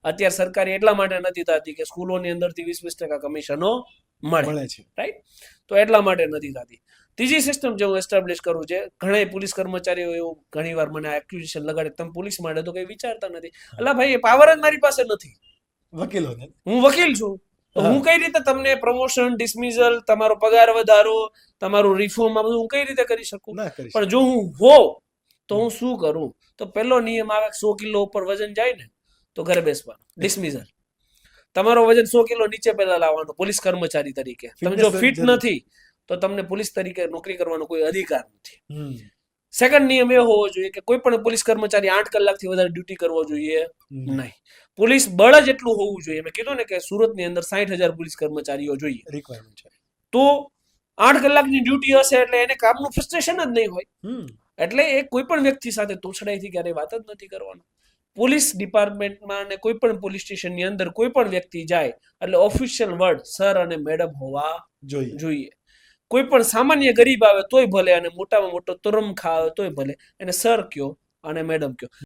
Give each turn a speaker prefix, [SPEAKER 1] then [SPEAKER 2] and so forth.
[SPEAKER 1] અત્યારે સરકારી એટલા માટે નથી થતી કે સ્કૂલોની અંદરથી 20% કમિશનો મળે
[SPEAKER 2] છે.
[SPEAKER 1] રાઈટ, તો એટલા માટે નથી થતી. ત્રીજી સિસ્ટમ જે હું એસ્ટાબ્લિશ કરું છે, ઘણા પોલીસ કર્મચારીઓ એવું ઘણી વાર મને એક્યુઝેશન લગાડે તમે પોલીસ માટે તો કઈ વિચારતા નથી. અલા ભાઈ એ પાવર જ મારી પાસે નથી.
[SPEAKER 2] વકીલોને
[SPEAKER 1] હું વકીલ છું, તો હું કઈ રીતે તમને પ્રમોશન, ડિસમિઝલ, તમારો પગાર વધારો, તમારું રિફોર્મ, આ બધું હું કઈ રીતે કરી શકું?
[SPEAKER 2] ના કરી
[SPEAKER 1] પણ જો હું હોઉં તો હું શું કરું? તો પહેલો નિયમ આવે 100 કિલો ઉપર વજન જાય ને તો ઘરે બેસવાનું, ડિસમિઝલ. તમારો વજન 100 કિલો નીચે પહેલા લાવવાનો પોલીસ કર્મચારી તરીકે. તમે જો ફિટ નથી તો તમને પોલીસ તરીકે નોકરી કરવાનો કોઈ અધિકાર નથી. સેકન્ડ નિયમ એ હોવો જોઈએ કે કોઈ પણ પોલીસ કર્મચારી 8 કલાકથી વધારે ડ્યુટી કરવો જોઈએ નહીં. પોલીસ બળ જ એટલું હોવું જોઈએ. મેં કીધું ને કે સુરતની અંદર 60,000 પોલીસ કર્મચારીઓ જોઈએ,
[SPEAKER 2] રિક્વાયરમેન્ટ છે.
[SPEAKER 1] તો 8 કલાકની ડ્યુટી હશે એટલે એને કામનું ફ્રસ્ટ્રેશન જ નહીં હોય. એટલે એ કોઈ પણ વ્યક્તિ સાથે તોછડાઈથી ક્યારેય વાત જ નથી કરવાનો. પોલીસ ડિપાર્ટમેન્ટમાં અને કોઈ પણ પોલીસ સ્ટેશનની અંદર કોઈ પણ વ્યક્તિ જાય એટલે ઓફિશિયલ વર્ડ સર અને મેડમ હોવા જોઈએ. કોઈ પણ સામાન્ય ગરીબ આવે તોય ભલે, અને મોટામાં મોટો તરમખા આવે તોય ભલે, એને સર કયો અને મેડમ કયો.